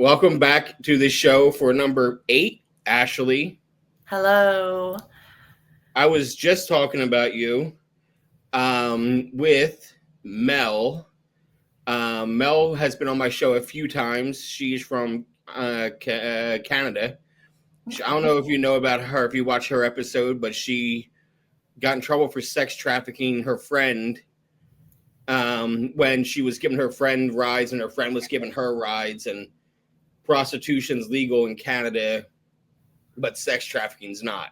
Welcome back to the show for number 8, Ashlee. Hello. I was just talking about you with Mel. Mel has been on my show a few times. She's from Canada. I don't know if you know about her, if you watch her episode, but she got in trouble for sex trafficking her friend when she was giving her friend rides and her friend was giving her rides, and prostitution's legal in Canada, but sex trafficking's not.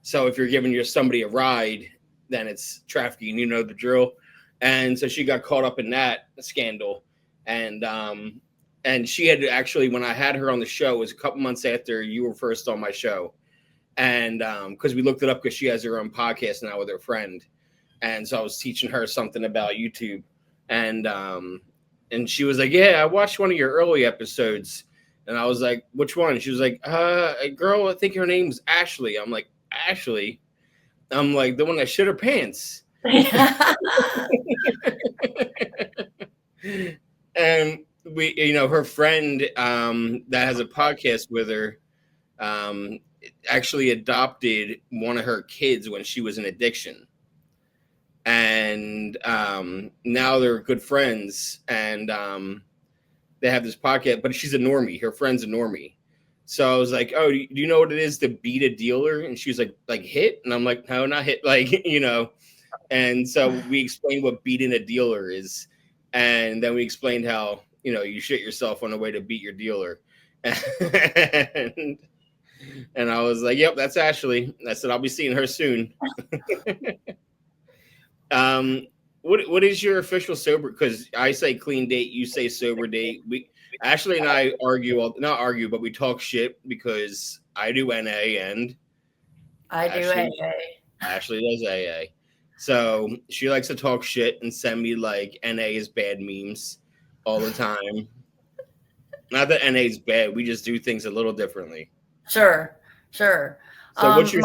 So if you're giving somebody a ride, then it's trafficking, you know the drill. And so she got caught up in that scandal. And she had actually, when I had her on the show, it was a couple months after you were first on my show. And because we looked it up because she has her own podcast now with her friend. And so I was teaching her something about YouTube. And she was like, yeah, I watched one of your early episodes. And I was like, which one? She was like, girl, I think her name's Ashlee. I'm like, Ashlee? I'm like, the one that shit her pants. And we, her friend that has a podcast with her actually adopted one of her kids when she was in addiction. And now they're good friends. And they have this podcast, but she's a normie. Her friend's a normie. So I was like, oh, do you know what it is to beat a dealer? And she was like hit? And I'm like, no, not hit. And so we explained what beating a dealer is. And then we explained how, you shit yourself on the way to beat your dealer. And I was like, yep, that's Ashlee. I said, I'll be seeing her soon. What is your official sober? Because I say clean date, you say sober date. Ashlee and I not argue, but we talk shit because I do NA and I do AA. Ashlee does AA. So she likes to talk shit and send me like NA is bad memes all the time. Not that NA is bad. We just do things a little differently. Sure. So what's your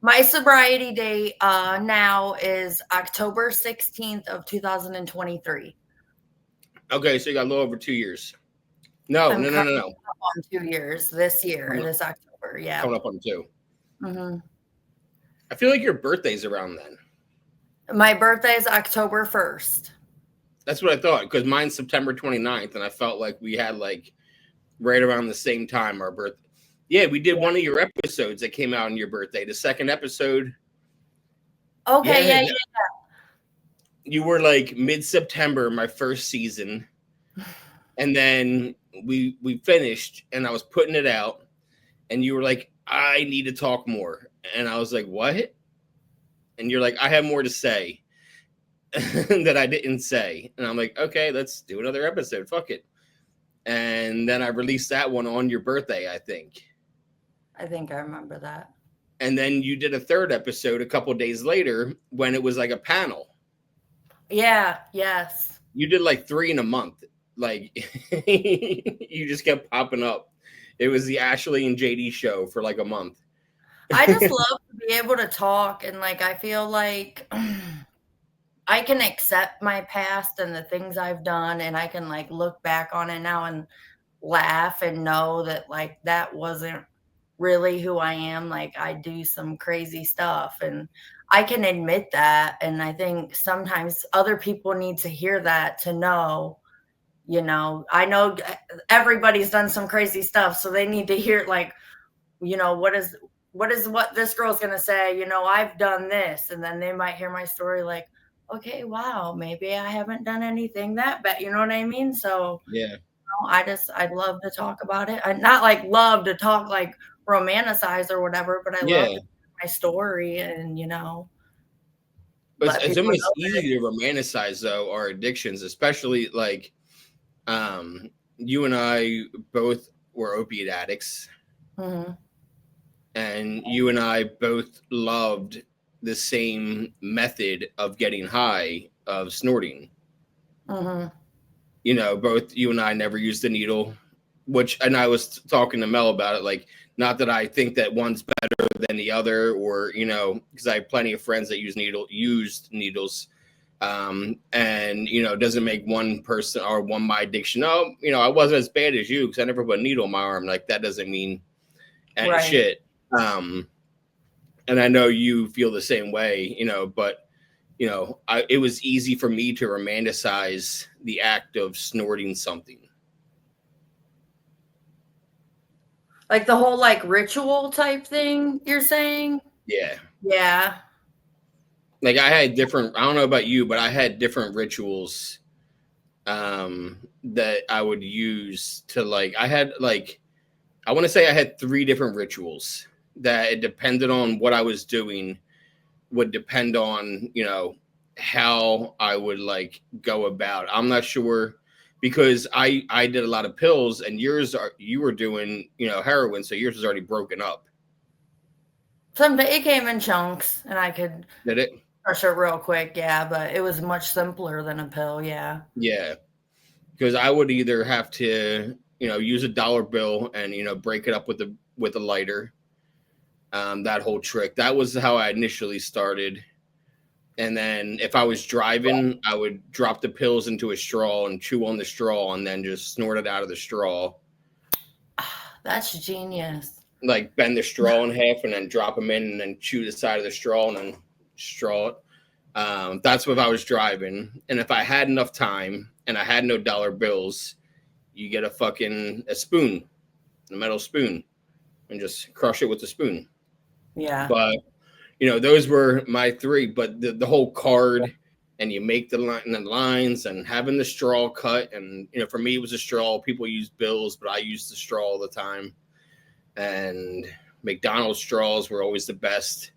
my sobriety date now is October 16th of 2023. Okay, so you got a little over 2 years. No. On 2 years this year, this October. Yeah. Coming up on 2. Mm-hmm. I feel like your birthday's around then. My birthday is October 1st. That's what I thought, because mine's September 29th, and I felt like we had like right around the same time our birthday. Yeah, we did one of your episodes that came out on your birthday. The second episode. Okay, yeah. You were like mid-September, my first season. And then we finished, and I was putting it out, and you were like, I need to talk more. And I was like, what? And you're like, I have more to say that I didn't say. And I'm like, okay, let's do another episode. Fuck it. And then I released that one on your birthday, I think. I think I remember that. And then you did a third episode a couple days later when it was like a panel. Yeah, yes. You did like 3 in a month. Like you just kept popping up. It was the Ashlee and JD show for like a month. I just love to be able to talk, and like I feel like I can accept my past and the things I've done, and I can like look back on it now and laugh and know that like that wasn't really who I am. Like I do some crazy stuff, and I can admit that. And I think sometimes other people need to hear that to know, I know everybody's done some crazy stuff, so they need to hear like, what this girl's going to say, I've done this. And then they might hear my story like, okay, wow, maybe I haven't done anything that bad. You know what I mean? So yeah, I'd love to talk about it. I not like love to talk like romanticize or whatever, but I love to tell my story and, But it's almost easy to romanticize though our addictions, especially like you and I both were opiate addicts. Mm-hmm. And you and I both loved the same method of getting high, of snorting. Mm-hmm. Both you and I never used a needle, and I was talking to Mel about it, like, not that I think that one's better than the other, or, because I have plenty of friends that used needles. And doesn't make one person or one my addiction. Oh, I wasn't as bad as you because I never put a needle in my arm. Like that doesn't mean shit. And I know you feel the same way, but it was easy for me to romanticize the act of snorting something. Like the whole like ritual type thing you're saying? Yeah. Yeah. Like I had different, I don't know about you, but I had different rituals that I would use to I want to say I had 3 different rituals that it depended on what I was doing, would depend on, how I would go about. I'm not sure because I did a lot of pills and you were doing, heroin. So yours was already broken up. It came in chunks and I could Did it? crush it real quick. Yeah. But it was much simpler than a pill. Yeah. Yeah. Because I would either have to, use a dollar bill and, break it up with a lighter. That whole trick. That was how I initially started. And then if I was driving, I would drop the pills into a straw and chew on the straw and then just snort it out of the straw. That's genius. Like bend the straw in half and then drop them in and then chew the side of the straw and then straw it. That's what I was driving. And if I had enough time and I had no dollar bills, you get a spoon, a metal spoon, and just crush it with the spoon. Yeah. But those were my 3, but the whole card and you make the lines and having the straw cut. And, for me, it was a straw. People use bills, but I used the straw all the time. And McDonald's straws were always the best.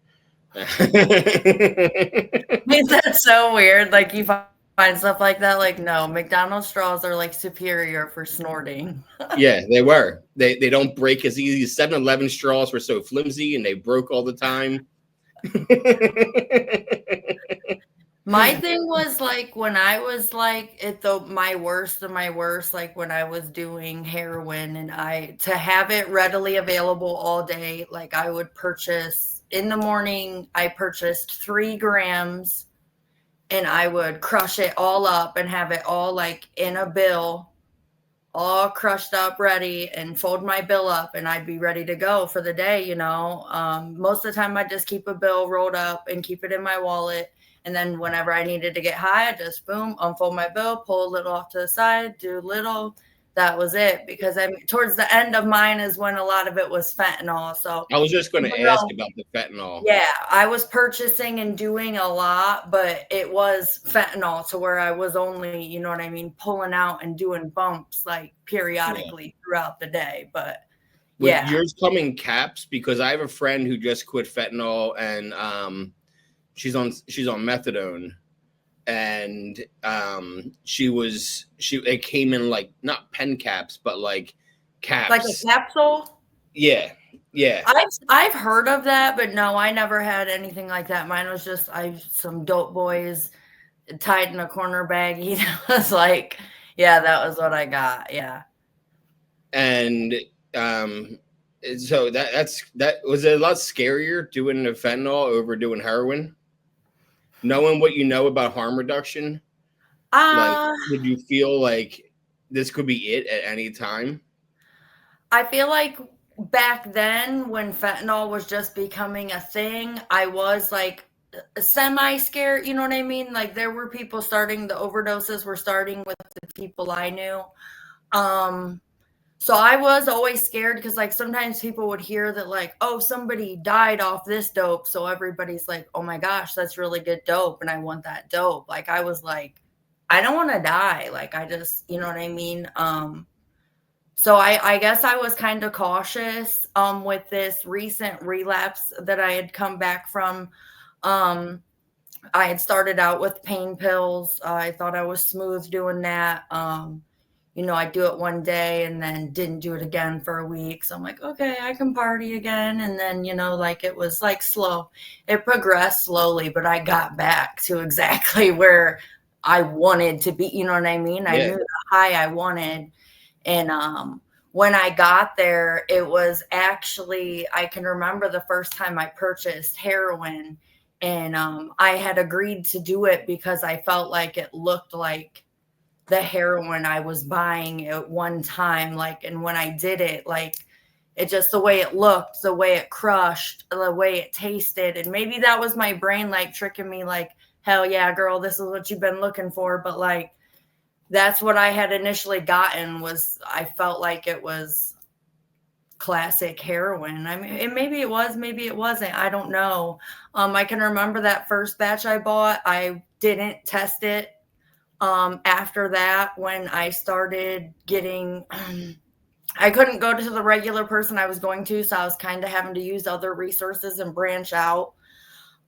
Is that so weird? Like you find stuff like that? Like, no, McDonald's straws are like superior for snorting. Yeah, they were. They don't break as easy. 7-Eleven straws were so flimsy and they broke all the time. My thing was like when I was like my worst of my worst, like when I was doing heroin and to have it readily available all day, like I would purchase in the morning, I purchased 3 grams and I would crush it all up and have it all like in a bill, all crushed up, ready, and fold my bill up and I'd be ready to go for the day, Most of the time I'd just keep a bill rolled up and keep it in my wallet. And then whenever I needed to get high, I just boom, unfold my bill, pull a little off to the side, do a little. That was it. Because towards the end of mine is when a lot of it was fentanyl. So I was just going to ask about the fentanyl. Yeah, I was purchasing and doing a lot, but it was fentanyl to where I was only, you know what I mean, pulling out and doing bumps like periodically throughout the day. But Would yours come in caps? Because I have a friend who just quit fentanyl and she's on methadone, and it came in like not pen caps but like caps, like a capsule. Yeah. I've heard of that, but no, I never had anything like that. Mine was just some dope boys tied in a corner baggie. It was like, yeah, that was what I got. Yeah. And so that was it a lot scarier doing the fentanyl over doing heroin? Knowing what you know about harm reduction, did you feel like this could be it at any time? I feel like back then when fentanyl was just becoming a thing, I was like semi scared, you know what I mean? Like there were people the overdoses were starting with the people I knew. So I was always scared because like sometimes people would hear that like, oh, somebody died off this dope. So everybody's like, oh my gosh, that's really good dope. And I want that dope. Like I was like, I don't want to die. Like I just, you know what I mean? So I guess I was kind of cautious with this recent relapse that I had come back from. I had started out with pain pills. I thought I was smooth doing that. I do it one day and then didn't do it again for a week. So I'm like, okay, I can party again. And then, it was like slow. It progressed slowly, but I got back to exactly where I wanted to be. You know what I mean? Yeah. I knew the high I wanted. And when I got there, it was actually, I can remember the first time I purchased heroin. And I had agreed to do it because I felt like it looked like the heroin I was buying at one time. Like, and when I did it, like, it just, the way it looked, the way it crushed, the way it tasted. And maybe that was my brain, like, tricking me, like, hell yeah, girl, this is what you've been looking for. But like, that's what I had initially gotten, was I felt like it was classic heroin. I mean, and maybe it was, maybe it wasn't. I don't know. I can remember that first batch I bought. I didn't test it. After that, when I started getting, I couldn't go to the regular person I was going to, so I was kind of having to use other resources and branch out.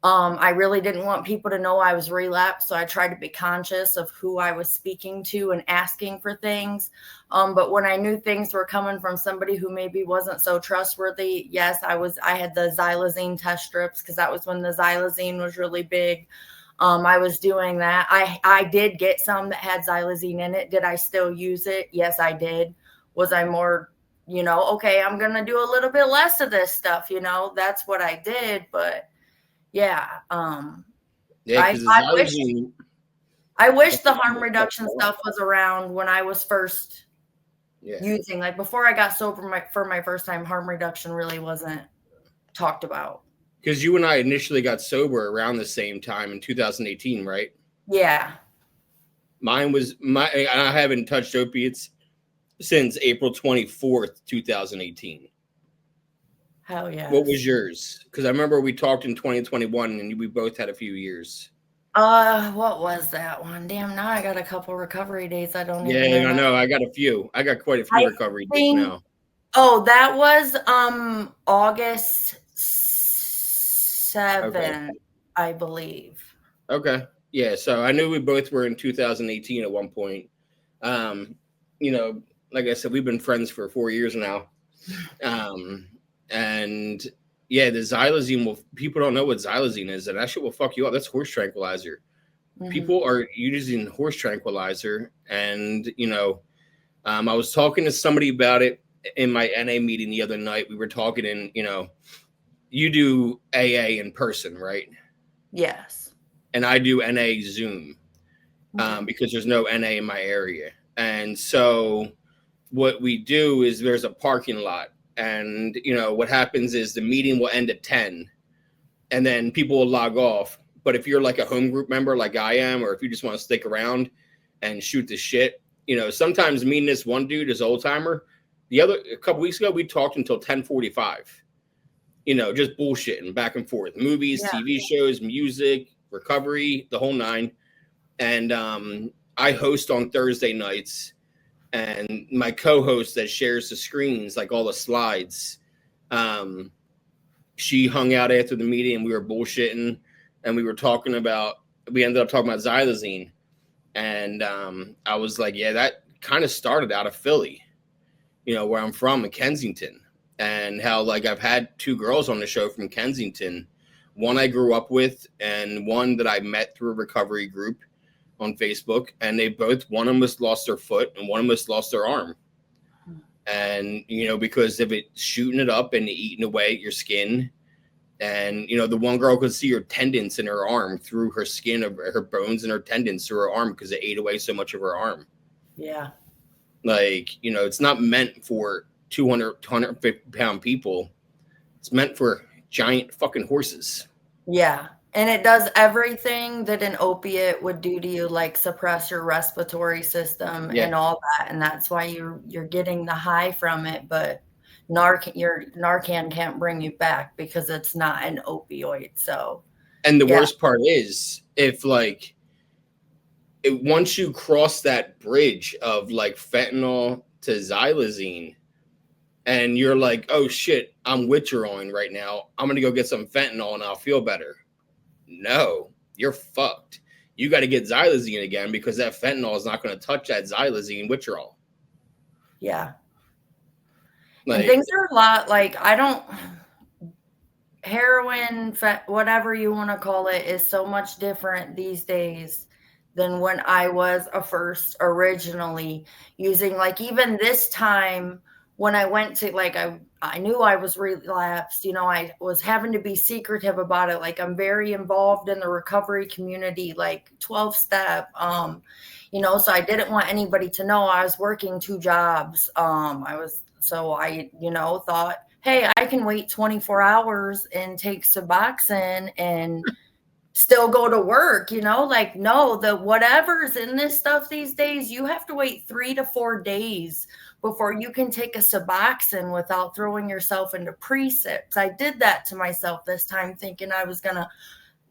I really didn't want people to know I was relapsed, so I tried to be conscious of who I was speaking to and asking for things. But when I knew things were coming from somebody who maybe wasn't so trustworthy, yes, I had the xylazine test strips, because that was when the xylazine was really big. I was doing that. I did get some that had xylazine in it. Did I still use it? Yes, I did. Was I more, okay, I'm going to do a little bit less of this stuff, that's what I did. But yeah, Yeah, because the xylazine. I wish the harm reduction stuff was around when I was first using, like before I got sober for my first time. Harm reduction really wasn't talked about. Because you and I initially got sober around the same time in 2018, right? Yeah. I haven't touched opiates since April 24th, 2018. Hell yeah. What was yours? Because I remember we talked in 2021 and we both had a few years. What was that one? Damn, now I got a couple recovery dates. I don't even know. Yeah, I know. I got a few. I got quite a few recovery dates now. Oh, that was August 7th, okay. I believe. Okay. Yeah, so I knew we both were in 2018 at one point. Like I said, we've been friends for 4 years now. And yeah, the xylazine people don't know what xylazine is, and that shit will fuck you up. That's horse tranquilizer. Mm-hmm. People are using horse tranquilizer, and I was talking to somebody about it in my NA meeting the other night. We were talking, and you do AA in person, right? Yes. And I do NA Zoom, because there's no NA in my area. And so what we do is there's a parking lot, and what happens is the meeting will end at 10 and then people will log off. But if you're like a home group member like I am, or if you just want to stick around and shoot the shit, sometimes me and this one dude, this old timer, a couple weeks ago, we talked until 10:45, just bullshitting back and forth, movies, TV shows, music, recovery, the whole nine. And I host on Thursday nights, and my co-host that shares the screens, like all the slides, she hung out after the meeting, and we were bullshitting, and we ended up talking about xylazine. And I was like, yeah, that kind of started out of Philly, where I'm from, in Kensington, and how like I've had two girls on the show from Kensington, one I grew up with and one that I met through a recovery group on Facebook, and one of them lost their foot and one of them lost their arm. And, because of it shooting it up and eating away at your skin. And, the one girl could see her tendons in her arm through her skin, of her bones and her tendons through her arm, because it ate away so much of her arm. Yeah. Like, it's not meant for 200, 250-pound people. It's meant for giant fucking horses. Yeah. And it does everything that an opiate would do to you, like suppress your respiratory system and all that. And that's why you're getting the high from it. But Narcan can't bring you back because it's not an opioid. So, and the worst part is, if once you cross that bridge of like fentanyl to xylazine, and you're like, oh shit, I'm withdrawing right now, I'm gonna go get some fentanyl and I'll feel better. No, you're fucked. You got to get xylazine again, because that fentanyl is not going to touch that xylazine withdrawal. Yeah. And things are a lot like, heroin, whatever you want to call it, is so much different these days than when I was originally using. Like, even this time when I went to, like, I knew I was relapsed, you know, I was having to be secretive about it. Like, I'm very involved in the recovery community, like 12 step, you know, so I didn't want anybody to know I was working 2 jobs. So I, you know, thought, hey, I can wait 24 hours and take Suboxone and still go to work, you know, like, no, the whatever's in this stuff these days, you have to wait 3 to 4 days before you can take a Suboxone without throwing yourself into precipes. I did that to myself this time, thinking I was gonna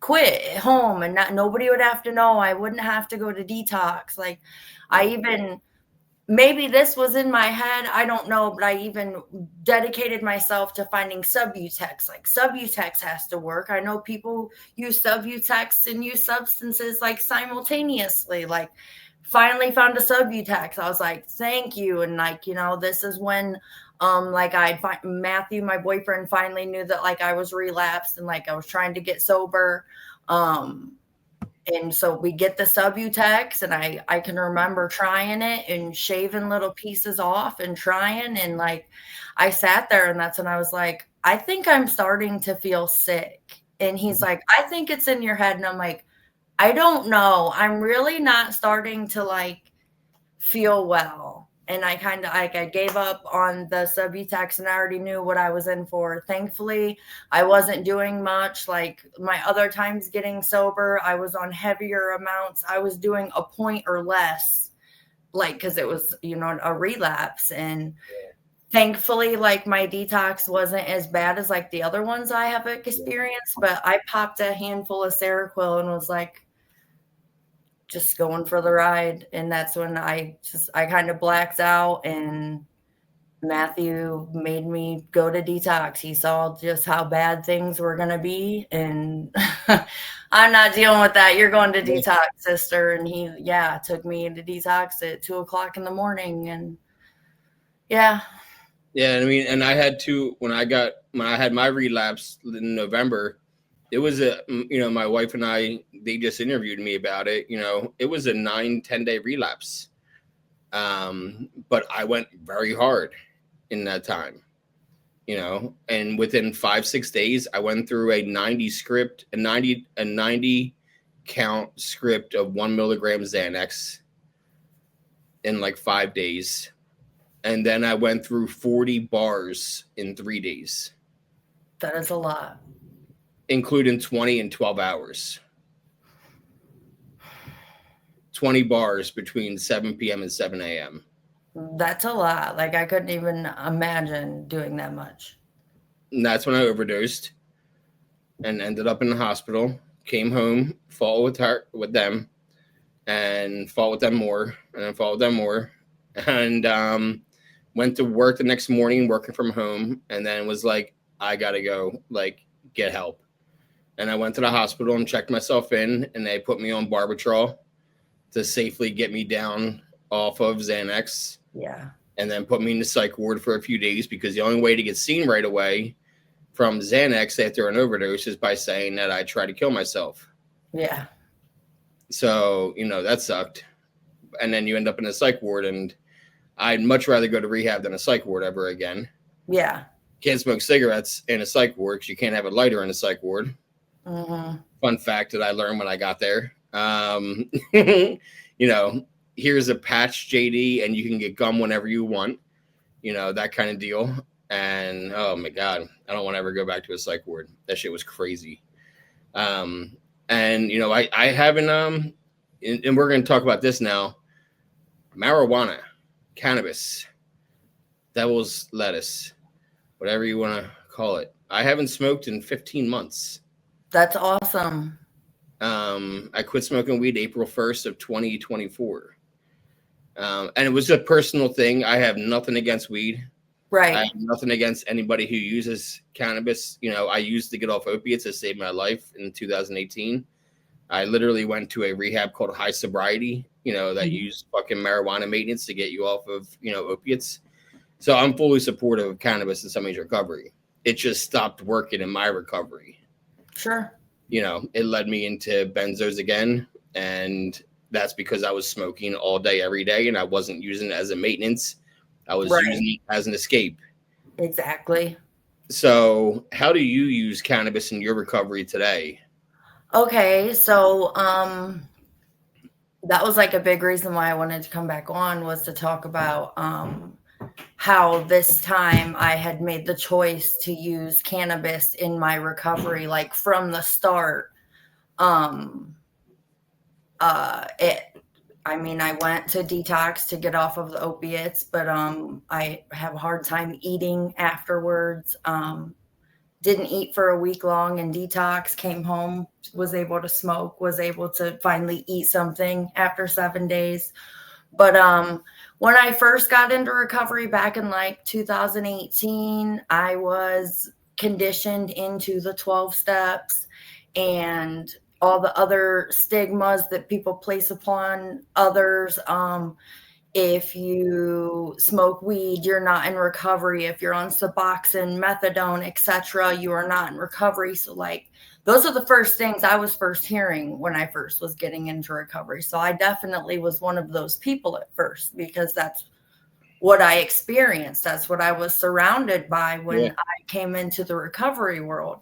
quit at home and nobody would have to know. I wouldn't have to go to detox. Like, I even, maybe this was in my head, I don't know, but I even dedicated myself to finding Subutex. Like, Subutex has to work. I know people use Subutex and use substances like simultaneously. Like, finally found a Subutex. I was like, thank you. And, like, you know, this is when like, Matthew, my boyfriend, finally knew that, like, I was relapsed and, like, I was trying to get sober. And so we get the Subutex, and I can remember trying it and shaving little pieces off and trying, and, like, I sat there, and that's when I was like, I think I'm starting to feel sick. And he's like, I think it's in your head. And I'm like, I don't know. I'm really not starting to, like, feel well. And I kind of, like, I gave up on the Subutex, and I already knew what I was in for. Thankfully, I wasn't doing much. Like, my other times getting sober, I was on heavier amounts. I was doing a point or less, like, because it was, you know, a relapse. And thankfully, like, my detox wasn't as bad as, like, the other ones I have experienced. But I popped a handful of Seroquel and was like, just going for the ride. And that's when I kind of blacked out, and Matthew made me go to detox. He saw just how bad things were going to be. And I'm not dealing with that. You're going to detox, sister. And he, took me to detox at 2:00 in the morning. And yeah. Yeah. I mean, and I had to, when I had my relapse in November, it was my wife and I, they just interviewed me about it. You know, it was a 9-10 day relapse. But I went very hard in that time, you know, and within 5-6 days, I went through a 90 count script of 1 milligram Xanax in like 5 days. And then I went through 40 bars in 3 days. That is a lot. Including 20 in 12 hours. 20 bars between 7 p.m. and 7 a.m. That's a lot. Like, I couldn't even imagine doing that much. And that's when I overdosed and ended up in the hospital. Came home, fought with them, and fought with them more, and then fought with them more. And went to work the next morning, working from home, and then was like, I gotta go, like, get help. And I went to the hospital and checked myself in, and they put me on Barbitrol to safely get me down off of Xanax. Yeah. And then put me in the psych ward for a few days, because the only way to get seen right away from Xanax after an overdose is by saying that I tried to kill myself. Yeah. So, you know, that sucked. And then you end up in a psych ward, and I'd much rather go to rehab than a psych ward ever again. Yeah. Can't smoke cigarettes in a psych ward because you can't have a lighter in a psych ward. Mm-hmm. Fun fact that I learned when I got there. You know, here's a patch, JD, and you can get gum whenever you want. You know, that kind of deal. And oh my God, I don't want to ever go back to a psych ward. That shit was crazy. And you know, I haven't and we're going to talk about this now. Marijuana, cannabis, devil's lettuce, whatever you want to call it. I haven't smoked in 15 months. That's awesome. I quit smoking weed April 1st of 2024. And it was a personal thing. I have nothing against weed. Right. I have nothing against anybody who uses cannabis. You know, I used to get off opiates. It saved my life in 2018. I literally went to a rehab called High Sobriety, you know, that used fucking marijuana maintenance to get you off of, you know, opiates. So I'm fully supportive of cannabis in somebody's recovery. It just stopped working in my recovery. Sure. You know, it led me into benzos again. And that's because I was smoking all day, every day, and I wasn't using it as a maintenance. I was Right. using it as an escape. Exactly. So, how do you use cannabis in your recovery today? Okay, so that was like a big reason why I wanted to come back on, was to talk about how this time I had made the choice to use cannabis in my recovery, like from the start. Um it I mean, I went to detox to get off of the opiates, but I have a hard time eating afterwards. Didn't eat for a week long in detox, came home, was able to smoke, was able to finally eat something after 7 days. But when I first got into recovery back in like 2018, I was conditioned into the 12 steps and all the other stigmas that people place upon others. If you smoke weed, you're not in recovery. If you're on Suboxone, methadone, etc., you are not in recovery. So like those are the first things I was first hearing when I first was getting into recovery. So I definitely was one of those people at first, because that's what I experienced. That's what I was surrounded by when I came into the recovery world.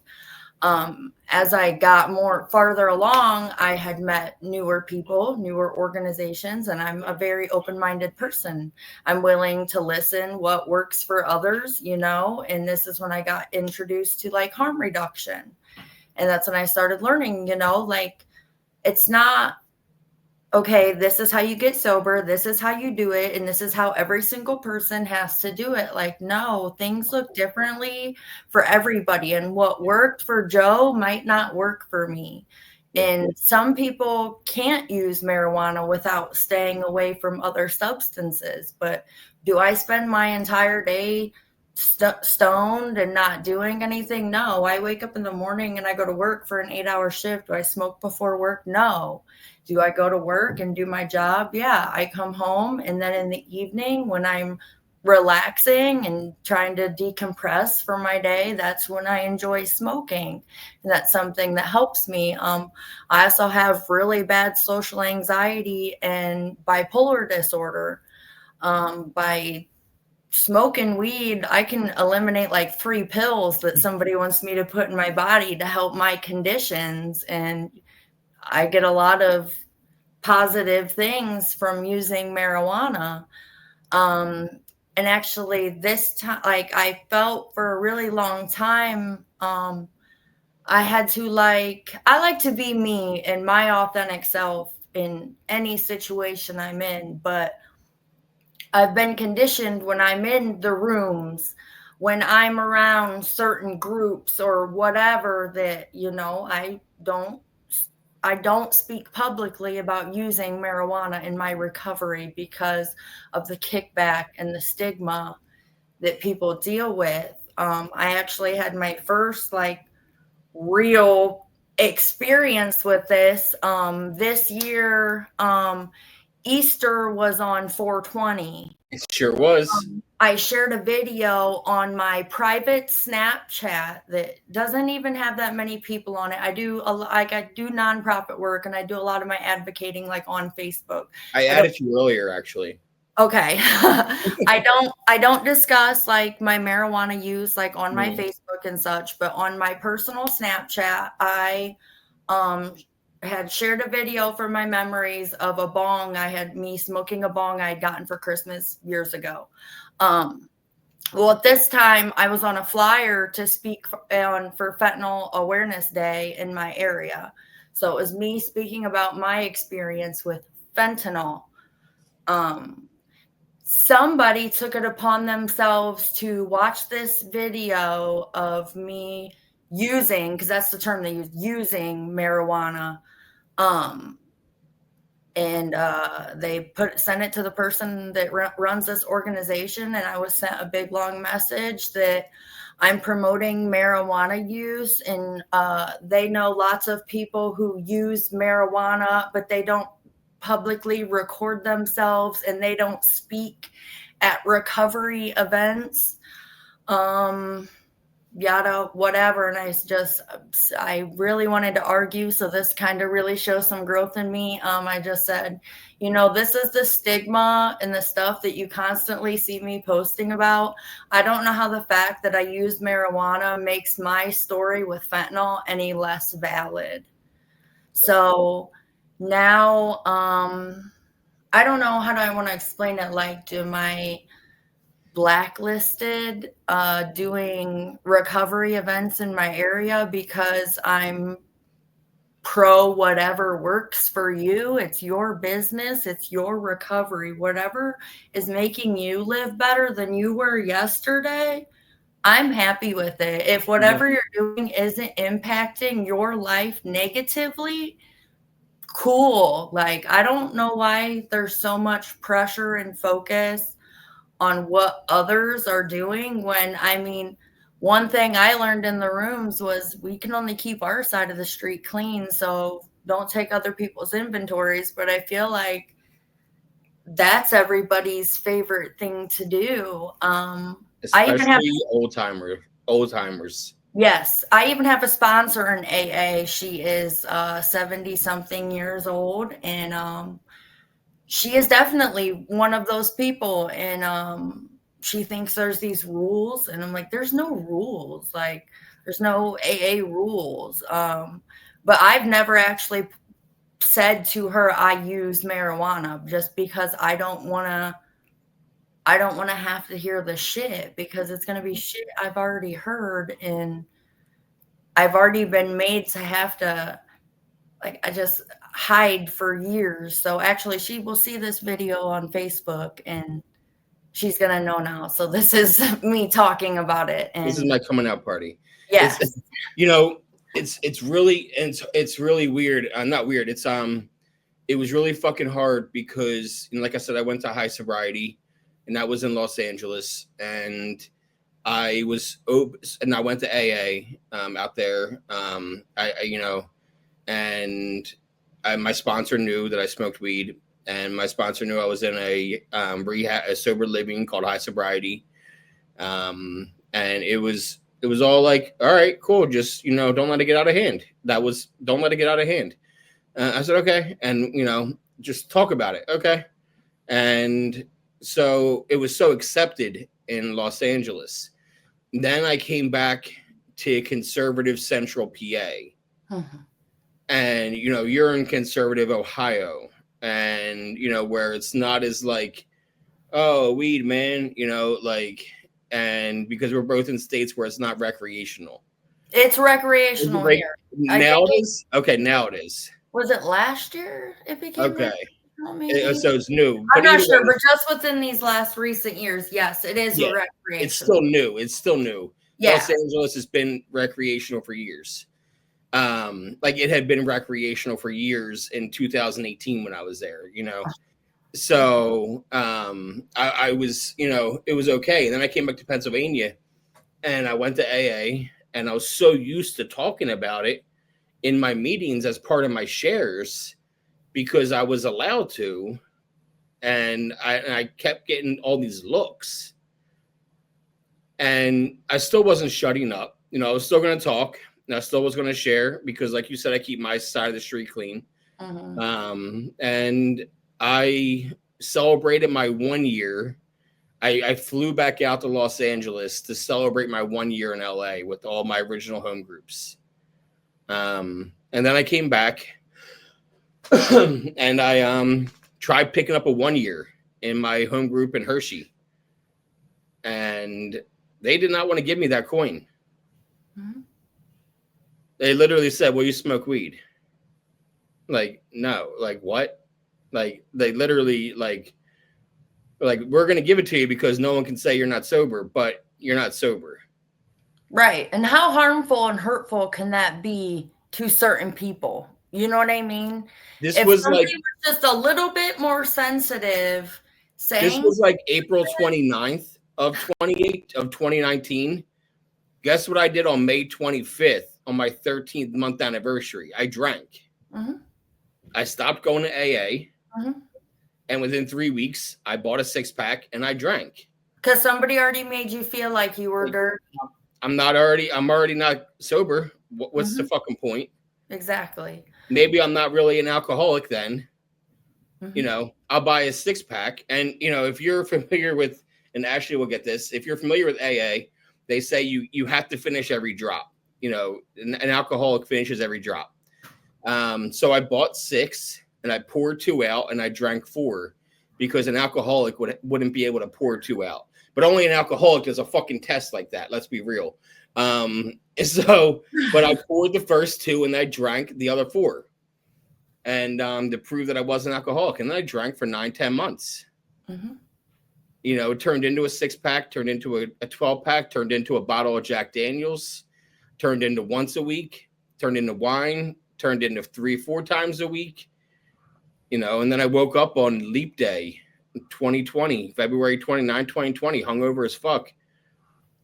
As I got more farther along, I had met newer people, newer organizations, and I'm a very open-minded person. I'm willing to listen what works for others, and this is when I got introduced to like harm reduction. And that's when I started learning, like it's not, okay, this is how you get sober, this is how you do it, and this is how every single person has to do it. Like, no, things look differently for everybody, and what worked for Joe might not work for me. And some people can't use marijuana without staying away from other substances. But do I spend my entire day stoned and not doing anything? No. I wake up in the morning and I go to work for an 8-hour shift. Do I smoke before work? No. Do I go to work and do my job? Yeah. I come home, and then in the evening when I'm relaxing and trying to decompress for my day, that's when I enjoy smoking. And that's something that helps me. I also have really bad social anxiety and bipolar disorder. By smoking weed, I can eliminate like 3 pills that somebody wants me to put in my body to help my conditions. And I get a lot of positive things from using marijuana. And actually this time, like I felt for a really long time, I had to I like to be me and my authentic self in any situation I'm in, but I've been conditioned when I'm in the rooms, when I'm around certain groups or whatever, that, I don't speak publicly about using marijuana in my recovery because of the kickback and the stigma that people deal with. I actually had my first real experience with this year. Easter was on 420. It sure was. I shared a video on my private Snapchat that doesn't even have that many people on it. I do nonprofit work, and I do a lot of my advocating on Facebook. I added you earlier, actually. Okay. I don't discuss my marijuana use on my Facebook and such, but on my personal Snapchat, I had shared a video for my memories of a bong. Me smoking a bong I had gotten for Christmas years ago. Well, at this time, I was on a flyer to speak for Fentanyl Awareness Day in my area. So it was me speaking about my experience with fentanyl. Somebody took it upon themselves to watch this video of me using, because that's the term they use, using marijuana. And they sent it to the person that runs this organization, and I was sent a big long message that I'm promoting marijuana use, and they know lots of people who use marijuana, but they don't publicly record themselves, and they don't speak at recovery events. yada, whatever. And I really wanted to argue. So this kind of really shows some growth in me. I just said, this is the stigma and the stuff that you constantly see me posting about. I don't know how the fact that I used marijuana makes my story with fentanyl any less valid. So now, I don't know how do I want to explain it. Like, do my blacklisted doing recovery events in my area because I'm pro whatever works for you? It's your business, it's your recovery. Whatever is making you live better than you were yesterday, I'm happy with it. If whatever you're doing isn't impacting your life negatively, cool. Like, I don't know why there's so much pressure and focus on what others are doing when, one thing I learned in the rooms was we can only keep our side of the street clean, so don't take other people's inventories. But I feel like that's everybody's favorite thing to do. Especially old timers. Yes, I even have a sponsor in AA. She is 70 something years old, and she is definitely one of those people. And she thinks there's these rules, and I'm like, there's no rules. Like, there's no AA rules. But I've never actually said to her I use marijuana, just because I don't want to have to hear the shit, because it's going to be shit I've already heard, and I've already been made to have to, like, I just hide for years. So actually, she will see this video on Facebook, and she's going to know now. So this is me talking about it. And this is my coming out party. Yes. It's really weird. Not weird. It was really fucking hard because, like I said, I went to high sobriety, and that was in Los Angeles, and I went to AA out there. My sponsor knew that I smoked weed, and my sponsor knew I was in a sober living called high sobriety. And it was all like, all right, cool. Just, don't let it get out of hand. Don't let it get out of hand. I said, okay. And, just talk about it. Okay. And so it was so accepted in Los Angeles. Then I came back to conservative Central PA. And, you're in conservative Ohio, and, where it's not as like, oh, weed, man, and because we're both in states where it's not recreational. It's recreational here. Now it is? Okay, now it is. Was it last year it became recreational? So it's new. I'm not sure, but just within these last recent years, yes, it is recreational. It's still new. Yeah. Los Angeles has been recreational for years. Like, it had been recreational for years in 2018 when I was there, So I was, it was okay. And then I came back to Pennsylvania, and I went to AA, and I was so used to talking about it in my meetings as part of my shares because I was allowed to. And I kept getting all these looks, and I still wasn't shutting up. I was still going to talk. And I still was going to share because, like you said, I keep my side of the street clean. And I celebrated my 1 year. I flew back out to Los Angeles to celebrate my 1 year in LA with all my original home groups. And then I came back and I tried picking up a 1 year in my home group in Hershey. And they did not want to give me that coin. They literally said, well, you smoke weed. Like, no, like what? Like, they literally like, we're going to give it to you because no one can say you're not sober, but you're not sober. Right. And how harmful and hurtful can that be to certain people? You know what I mean? This was like just a little bit more sensitive. This was like April 29th of 2019. Guess what I did on May 25th on my 13th month anniversary? I drank. I stopped going to AA. And within 3 weeks, I bought a 6-pack and I drank. Because somebody already made you feel like you were dirty. I'm already not sober. What's the fucking point? Exactly. Maybe I'm not really an alcoholic then. Mm-hmm. I'll buy a 6-pack. And, if you're familiar with, and Ashley will get this, if you're familiar with AA, they say you have to finish every drop. An alcoholic finishes every drop. So I bought 6 and I poured 2 out and I drank 4 because an alcoholic wouldn't be able to pour 2 out. But only an alcoholic does a fucking test like that. Let's be real. But I poured the first 2 and I drank the other 4. And to prove that I was an alcoholic. And then I drank for 9-10 months. Mm-hmm. It turned into a 6-pack, turned into a 12-pack, turned into a bottle of Jack Daniels, turned into once a week, turned into wine, turned into 3-4 times a week. And then I woke up on Leap Day, 2020, February 29, 2020, hungover as fuck.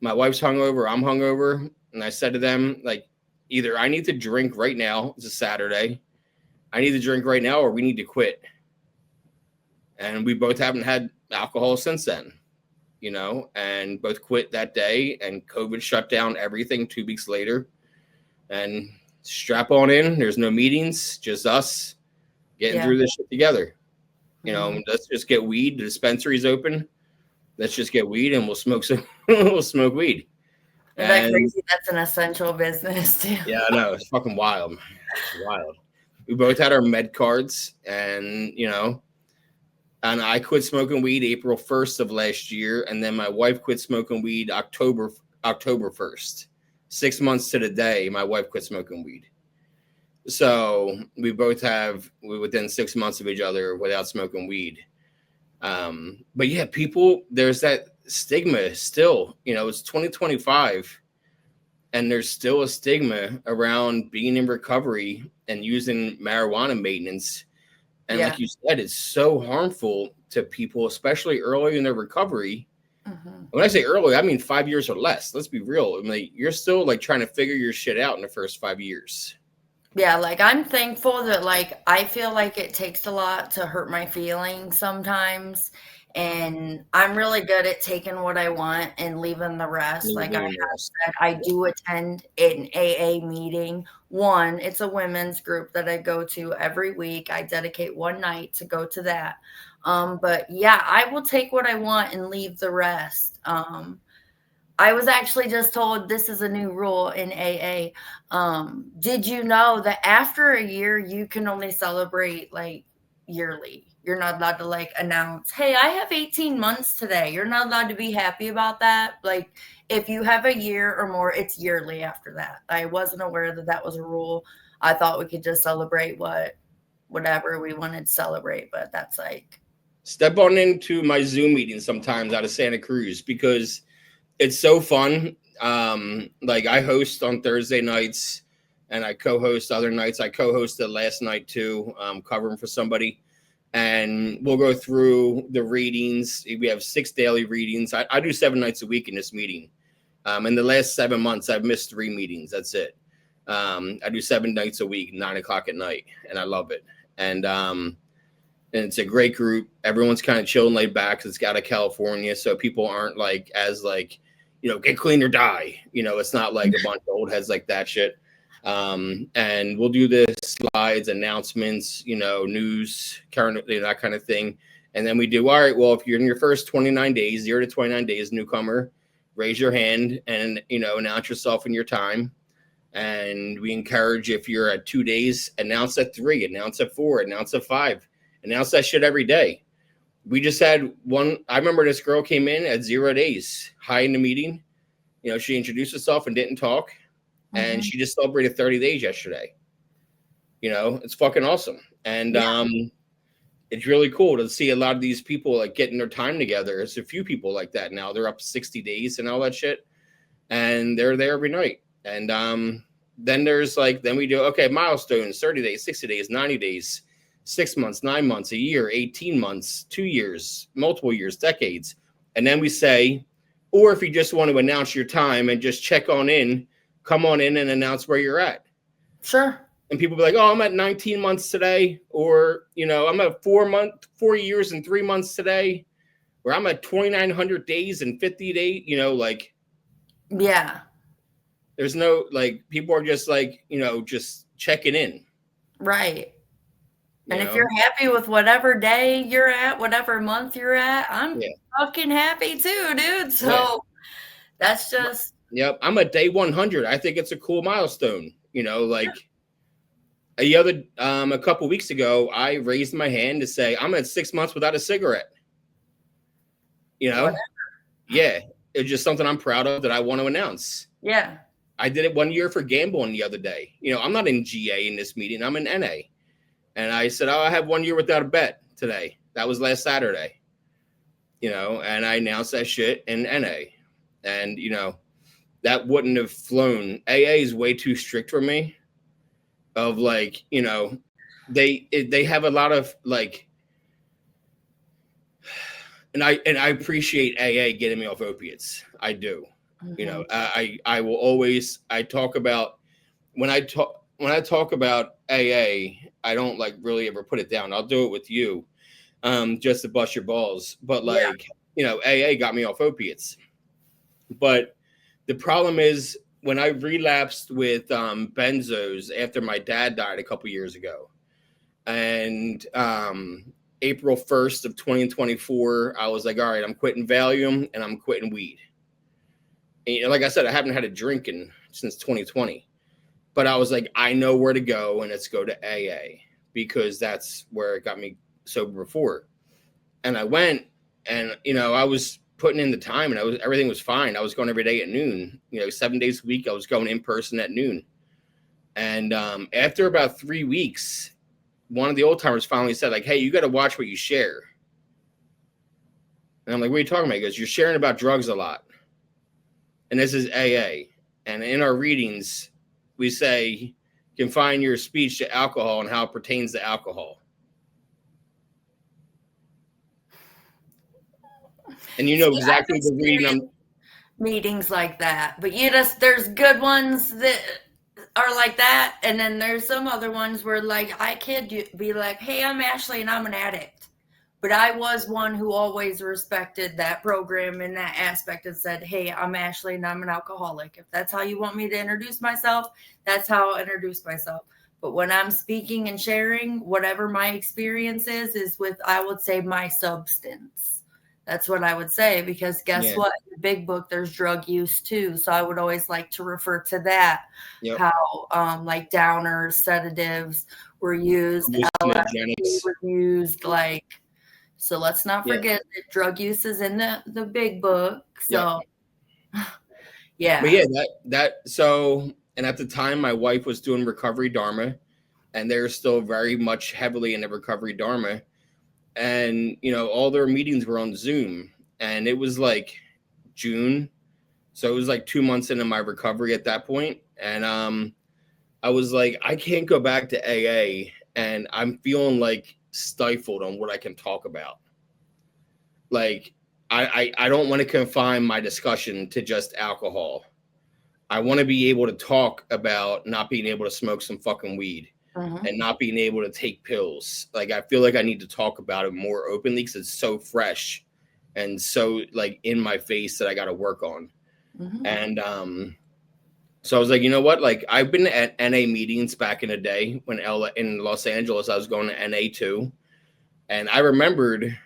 My wife's hungover, I'm hungover. And I said to them, like, either I need to drink right now, it's a Saturday, I need to drink right now, or we need to quit. And we both haven't had alcohol since then, and both quit that day, and COVID shut down everything 2 weeks later. And strap on in, there's no meetings, just us getting through this shit together. Let's just get weed. The dispensary's open. Let's just get weed and we'll smoke we'll smoke weed. Isn't that crazy? That's an essential business too. Yeah, I know. It's fucking wild. It's wild. We both had our med cards, and and I quit smoking weed April 1st of last year, and then my wife quit smoking weed October 1st. 6 months to the day, my wife quit smoking weed. So we both within 6 months of each other without smoking weed. But yeah, people, there's that stigma still. It's 2025. And there's still a stigma around being in recovery and using marijuana maintenance. And like you said, it's so harmful to people, especially early in their recovery. Mm-hmm. When I say early, I mean 5 years or less. Let's be real. I mean, you're still like trying to figure your shit out in the first 5 years. Yeah, like I'm thankful that I feel like it takes a lot to hurt my feelings sometimes. And I'm really good at taking what I want and leaving the rest. Like I have said, I do attend an AA meeting. It's a women's group that I go to every week. I dedicate one night to go to that. But yeah, I will take what I want and leave the rest. I was actually just told this is a new rule in AA. Did you know that after a year, you can only celebrate like yearly? You're not allowed to announce, hey, I have 18 months today. You're not allowed to be happy about that. Like if you have a year or more, it's yearly after that. I wasn't aware that that was a rule. I thought we could just celebrate whatever we wanted to celebrate, but that's step on into my Zoom meeting sometimes out of Santa Cruz because it's so fun. I host on Thursday nights and I co-host other nights. I co-hosted last night too, covering for somebody. And we'll go through the readings. We have 6 daily readings. I do 7 nights a week in this meeting. In the last 7 months, I've missed 3 meetings. That's it. I do 7 nights a week, 9:00 at night, and I love it. And it's a great group. Everyone's kind of chill and laid back because it's out of California, so people aren't get clean or die. It's not like a bunch of old heads like that shit. And we'll do the slides, announcements, news, current, that kind of thing. And then we do, all right, well, if you're in your first 29 days, 0 to 29 days, newcomer, raise your hand and, announce yourself in your time. And we encourage, if you're at 2 days, announce at 3, announce at 4, announce at 5, announce that shit every day. We just had one. I remember this girl came in at 0 days, high in the meeting. She introduced herself and didn't talk. And she just celebrated 30 days yesterday. It's fucking awesome. And it's really cool to see a lot of these people getting their time together. There's a few people like that now. They're up to 60 days and all that shit. And they're there every night. And then there's then we do, okay, milestones, 30 days, 60 days, 90 days, 6 months, 9 months, a year, 18 months, 2 years, multiple years, decades. And then we say, or if you just want to announce your time and just check on in, come on in and announce where you're at. Sure. And people be like, oh, I'm at 19 months today. Or, I'm at 4 years and 3 months today. Or I'm at 2,900 days and 50 days, Yeah. There's no, like, people are just like, just checking in. Right. And if know? you're happy with whatever day you're at, whatever month you're at, I'm Yeah. fucking happy too, dude. So that's just. Yep. I'm a day 100. I think it's a cool milestone. Like a couple weeks ago, I raised my hand to say I'm at 6 months without a cigarette. Whatever. Yeah. It's just something I'm proud of that I want to announce. Yeah. I did it 1 year for gambling the other day. I'm not in GA in this meeting. I'm in NA. And I said, I have 1 year without a bet today. That was last Saturday. And I announced that shit in NA. And, that wouldn't have flown. AA is way too strict for me. Of like, they have a lot of like, and I appreciate AA getting me off opiates. I do. Mm-hmm. I will always, I talk about when I talk about AA, I don't like really ever put it down. I'll do it with you, just to bust your balls. But like, AA got me off opiates. But the problem is when I relapsed with benzos after my dad died a couple years ago, and April 1st of 2024, I was like, all right, I'm quitting Valium and I'm quitting weed. And like I said, I haven't had a drink since 2020. But I was like, I know where to go, and it's go to AA because that's where it got me sober before. And I went, and I was putting in the time, and everything was fine. I was going every day at noon. 7 days a week, I was going in person at noon. And after about 3 weeks, one of the old timers finally said, like, hey, you got to watch what you share. And I'm like, what are you talking about? He goes, you're sharing about drugs a lot. And this is AA. And in our readings, we say, confine your speech to alcohol and how it pertains to alcohol. And exactly the reading meetings like that. But there's good ones that are like that. And then there's some other ones where like I could be like, hey, I'm Ashlee and I'm an addict. But I was one who always respected that program in that aspect and said, hey, I'm Ashlee and I'm an alcoholic. If that's how you want me to introduce myself, that's how I'll introduce myself. But when I'm speaking and sharing, whatever my experience is with, I would say, my substance. That's what I would say, because guess what? In the big book, there's drug use too. So I would always like to refer to that, how like downers, sedatives were used, LSD was used, like. So let's not forget that drug use is in the big book. So, yeah. But so, and at the time, my wife was doing recovery Dharma, and they're still very much heavily in the recovery Dharma. And, all their meetings were on Zoom, and it was like June. So it was like 2 months into my recovery at that point. And I was like, I can't go back to AA, and I'm feeling like stifled on what I can talk about. Like, I don't want to confine my discussion to just alcohol. I want to be able to talk about not being able to smoke some fucking weed and not being able to take pills. Like, I feel like I need to talk about it more openly because it's so fresh and so like in my face that I got to work on. And so I was like, you know what? Like, I've been at NA meetings back in the day when in Los Angeles, I was going to NA too. And I remembered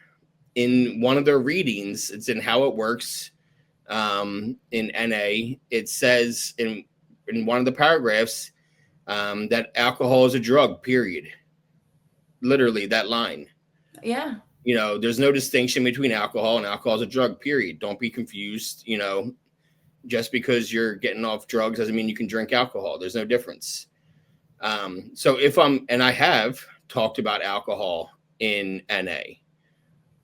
in one of their readings, it's in How It Works in NA, it says in one of the paragraphs that alcohol is a drug, period. Literally that line. Yeah. There's no distinction between alcohol and alcohol is a drug, period. Don't be confused. Just because you're getting off drugs doesn't mean you can drink alcohol. There's no difference. So I have talked about alcohol in NA,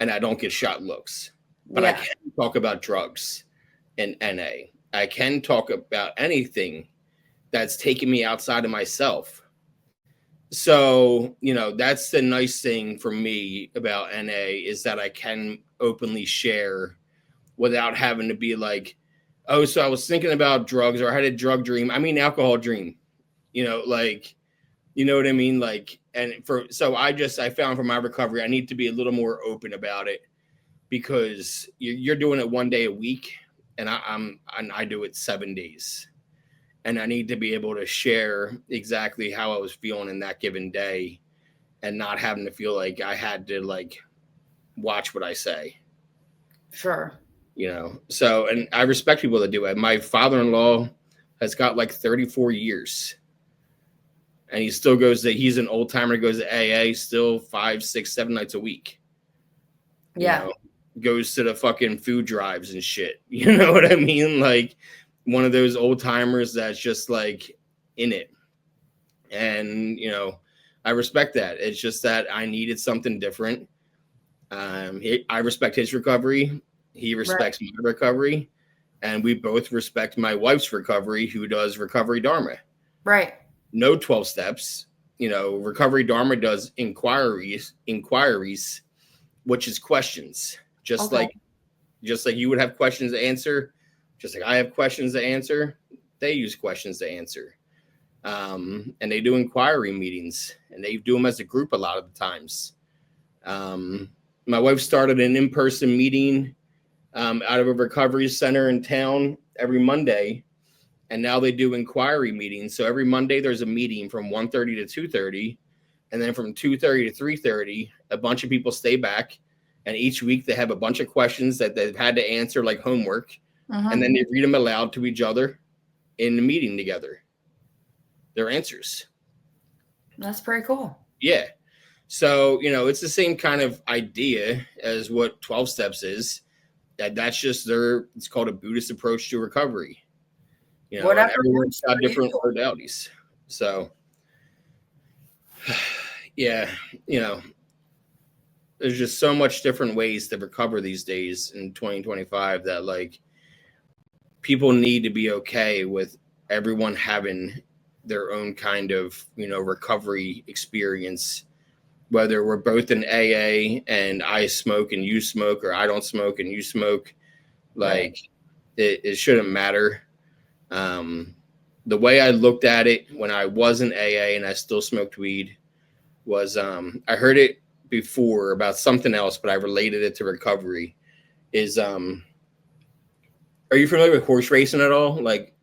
and I don't get shot looks, but I can talk about drugs in NA. I can talk about anything that's taking me outside of myself. So, that's the nice thing for me about NA is that I can openly share without having to be like, oh, so I was thinking about drugs, or I had a drug dream. I mean, alcohol dream, like, you know what I mean? Like, I found for my recovery, I need to be a little more open about it because you're doing it 1 day a week, and I do it 7 days. and I need to be able to share exactly how I was feeling in that given day, and not having to feel like I had to like watch what I say. Sure. You know, so, and I respect people that do it. My father-in-law has got like 34 years, and he still goes to, he's an old timer, goes to AA still 5, 6, 7 nights a week. You know, goes to the fucking food drives and shit. You know what I mean? Like one of those old timers that's just like in it. And, you know, I respect that. It's just that I needed something different. I respect his recovery. He respects my recovery. And we both respect my wife's recovery, who does recovery Dharma. Right. No 12 steps. You know, recovery Dharma does inquiries, which is questions. Just like you would have questions to answer, just like I have questions to answer, they use questions to answer. And they do inquiry meetings, and they do them as a group a lot of the times. My wife started an in-person meeting out of a recovery center in town every Monday, and now they do inquiry meetings. So every Monday there's a meeting from 1:30 to 2:30, and then from 2:30 to 3:30, a bunch of people stay back, and each week they have a bunch of questions that they've had to answer like homework, and then they read them aloud to each other in the meeting together, their answers. That's pretty cool. Yeah. So, you know, it's the same kind of idea as what 12 steps is. That's just it's called a Buddhist approach to recovery. You know, whatever, everyone's got different modalities. So, yeah, you know, there's just so much different ways to recover these days in 2025 that like people need to be okay with everyone having their own kind of, you know, recovery experience, whether we're both in AA and I smoke and you smoke, or I don't smoke and you smoke. Like it shouldn't matter. The way I looked at it when I was in AA and I still smoked weed was I heard it before about something else, but I related it to recovery. Is are you familiar with horse racing at all? Like,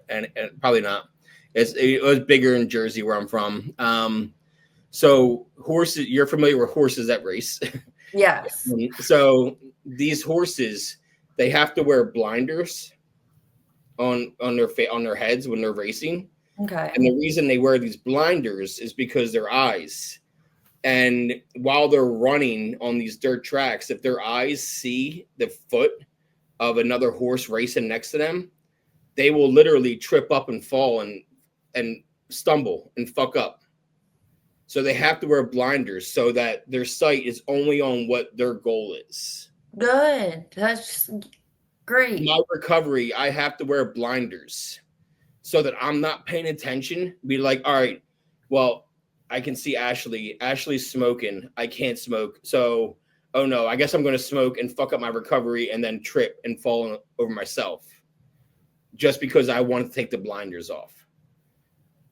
and probably not. It was bigger in Jersey where I'm from. So horses, you're familiar with horses that race. Yes. So these horses, they have to wear blinders on their heads when they're racing. Okay. And the reason they wear these blinders is because their eyes. And while they're running on these dirt tracks, if their eyes see the foot of another horse racing next to them, they will literally trip up and fall and stumble and fuck up. So they have to wear blinders so that their sight is only on what their goal is. Good. That's great. My recovery, I have to wear blinders so that I'm not paying attention. Be like, all right, well, I can see Ashlee. Ashlee's smoking. I can't smoke. So, oh no, I guess I'm going to smoke and fuck up my recovery and then trip and fall over myself just because I want to take the blinders off.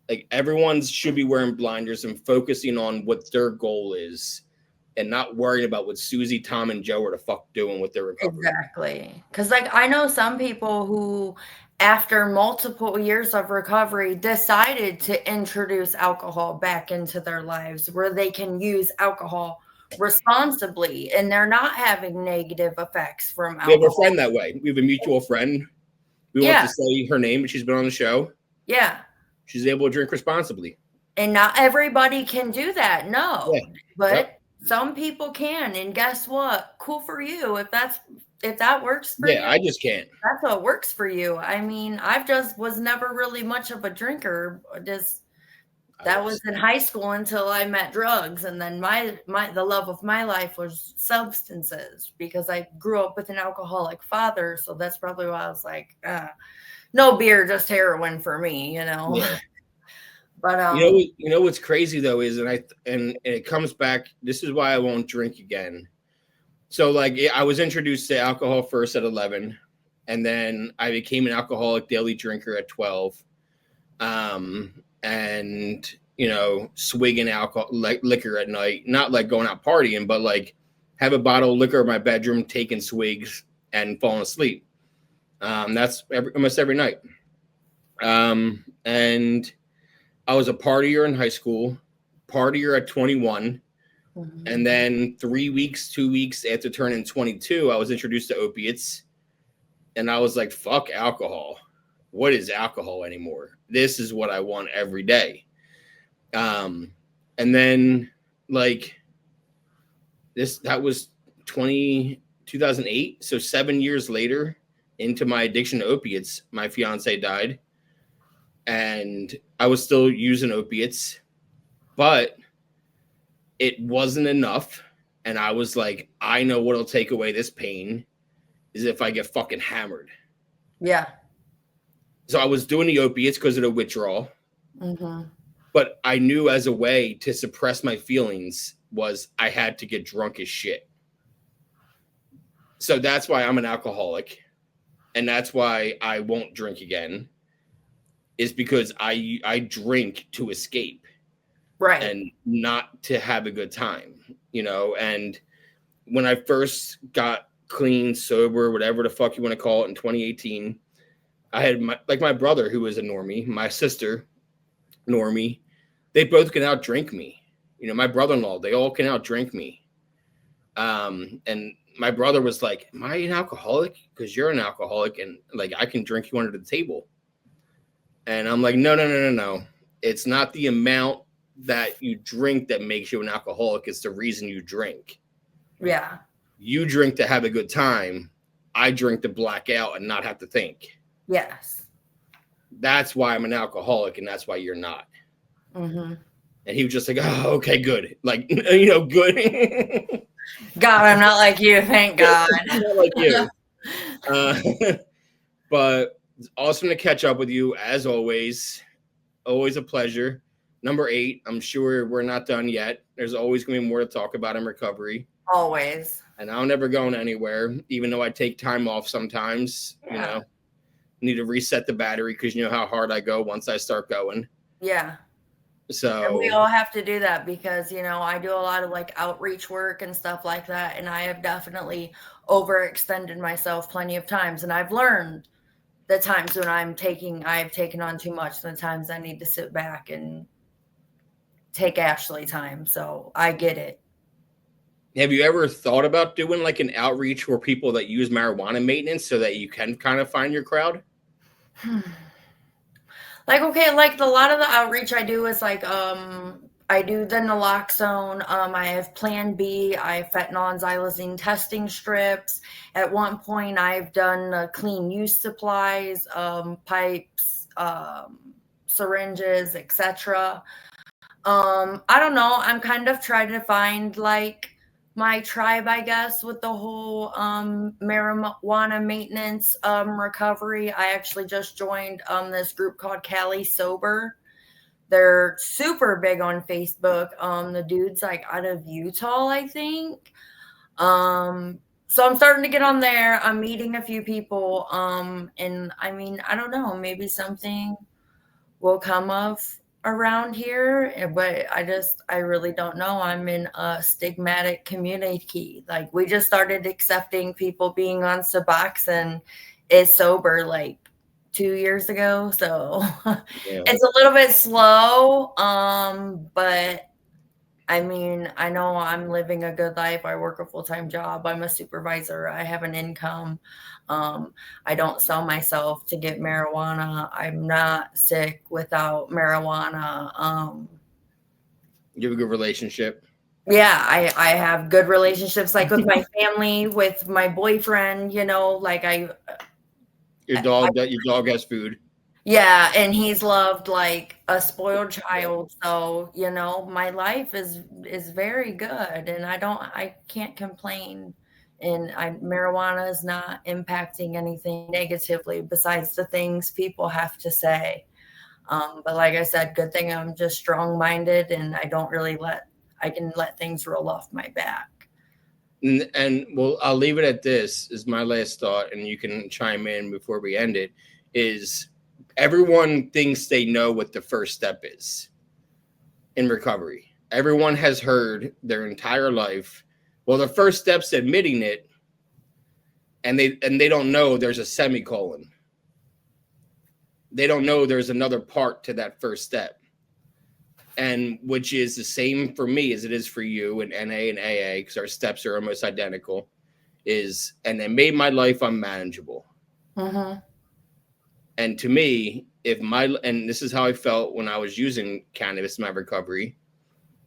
Like everyone should be wearing blinders and focusing on what their goal is and not worrying about what Susie, Tom, and Joe are the fuck doing with their recovery. Exactly. Because like I know some people who, after multiple years of recovery, decided to introduce alcohol back into their lives where they can use alcohol responsibly and they're not having negative effects from alcohol. We have a friend that way. We have a mutual friend. We want to say her name, but she's been on the show. Yeah. She's able to drink responsibly. And not everybody can do that. No. Yeah. But some people can. And guess what? Cool for you. If that works for you. Yeah, I just can't. That's what works for you. I mean, I just was never really much of a drinker. That was in high school until I met drugs. And then the love of my life was substances because I grew up with an alcoholic father. So that's probably why I was like, no beer, just heroin for me, you know. Yeah. But you know what's crazy though is, and it comes back. This is why I won't drink again. So like I was introduced to alcohol first at 11, and then I became an alcoholic daily drinker at 12. And you know, swigging alcohol liquor at night, not like going out partying, but like have a bottle of liquor in my bedroom, taking swigs and falling asleep. That's almost every night. And I was a partier in high school, partier at 21. Mm-hmm. And then 2 weeks after turning 22, I was introduced to opiates. And I was like, fuck alcohol. What is alcohol anymore? This is what I want every day. And then like that was 2008. So 7 years later into my addiction to opiates, my fiance died. And I was still using opiates, but it wasn't enough. And I was like, I know what'll take away this pain is if I get fucking hammered. Yeah. So I was doing the opiates because of the withdrawal. Mm-hmm. But I knew as a way to suppress my feelings was I had to get drunk as shit. So that's why I'm an alcoholic. And that's why I won't drink again. Is because I drink to escape. Right. And not to have a good time, you know. And when I first got clean, sober, whatever the fuck you want to call it, in 2018, I had my brother who was a normie, my sister, normie. They both can outdrink me. You know, my brother-in-law, they all can outdrink me. And my brother was like, "Am I an alcoholic? Because you're an alcoholic, and like I can drink you under the table." And I'm like, no. It's not the amount that you drink that makes you an alcoholic. It's the reason you drink. Yeah. You drink to have a good time. I drink to black out and not have to think. Yes. That's why I'm an alcoholic, and that's why you're not. Mm-hmm. And he was just like, oh, okay, good. Like, you know, good. God, I'm not like you. Thank God. I'm not like you. But it's awesome to catch up with you, as always. Always a pleasure. Number 8, I'm sure we're not done yet. There's always going to be more to talk about in recovery. Always. And I'm never going anywhere, even though I take time off sometimes. Yeah. You know, need to reset the battery because you know how hard I go once I start going. Yeah. So and we all have to do that because, you know, I do a lot of like outreach work and stuff like that. And I have definitely overextended myself plenty of times. And I've learned the times when I've taken on too much, the times I need to sit back and take Ashlee time. So I get it. have you ever thought about doing like an outreach for people that use marijuana maintenance so that you can kind of find your crowd? Like, okay, like a lot of the outreach I do is like, I do the naloxone. I have Plan B. I have fentanyl and xylazine testing strips. At one point, I've done clean use supplies, pipes, syringes, etc. I don't know. I'm kind of trying to find like my tribe, I guess, with the whole marijuana maintenance recovery. I actually just joined this group called Cali Sober. They're super big on Facebook. The dude's like out of Utah, I think. So I'm starting to get on there. I'm meeting a few people. And I mean, I don't know, maybe something will come of around here, but I really don't know. I'm in a stigmatic community. Like we just started accepting people being on Suboxone is sober like 2 years ago. So Yeah. it's a little bit slow. But I mean, I know I'm living a good life. I work a full-time job. I'm a supervisor. I have an income. I don't sell myself to get marijuana. I'm not sick without marijuana. You have a good relationship. Yeah, I have good relationships, like with my family, with my boyfriend, you know, like Your dog has food. yeah, and he's loved like a spoiled child. So, you know, my life is very good and I can't complain. And marijuana is not impacting anything negatively besides the things people have to say. But like I said, good thing I'm just strong-minded and I don't really I can let things roll off my back. And well, I'll leave it at this is my last thought, and you can chime in before we end it, is everyone thinks they know what the first step is in recovery. Everyone has heard their entire life, well, the first step's admitting it, and they don't know there's a semicolon. they don't know there's another part to that first step. And which is the same for me as it is for you and NA and AA, because our steps are almost identical, and it made my life unmanageable. Mm-hmm. And to me, and this is how I felt when I was using cannabis in my recovery,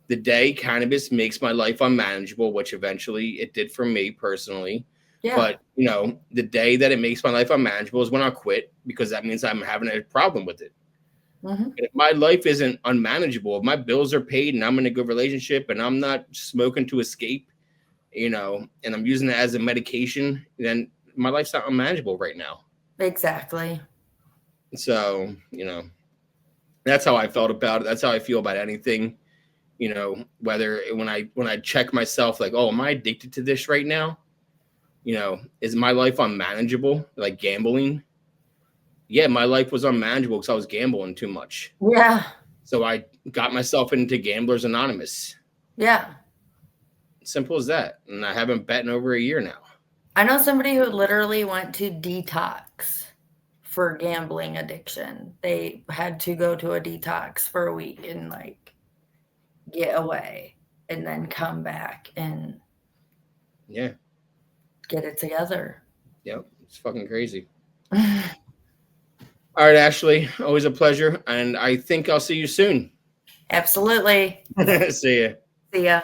the day cannabis makes my life unmanageable, which eventually it did for me personally. Yeah. But, the day that it makes my life unmanageable is when I quit, because that means I'm having a problem with it. Mm-hmm. If my life isn't unmanageable, if my bills are paid and I'm in a good relationship and I'm not smoking to escape, and I'm using it as a medication, then my life's not unmanageable right now. Exactly. So, that's how I felt about it. That's how I feel about anything, whether when I check myself, like, oh, am I addicted to this right now? Is my life unmanageable? Like gambling? Yeah, my life was unmanageable because I was gambling too much. Yeah. So I got myself into Gamblers Anonymous. Yeah. Simple as that. And I haven't bet in over a year now. I know somebody who literally went to detox for gambling addiction. They had to go to a detox for a week and get away and then come back and get it together. Yep. It's fucking crazy. All right, Ashlee, always a pleasure. And I think I'll see you soon. Absolutely. See ya. See ya.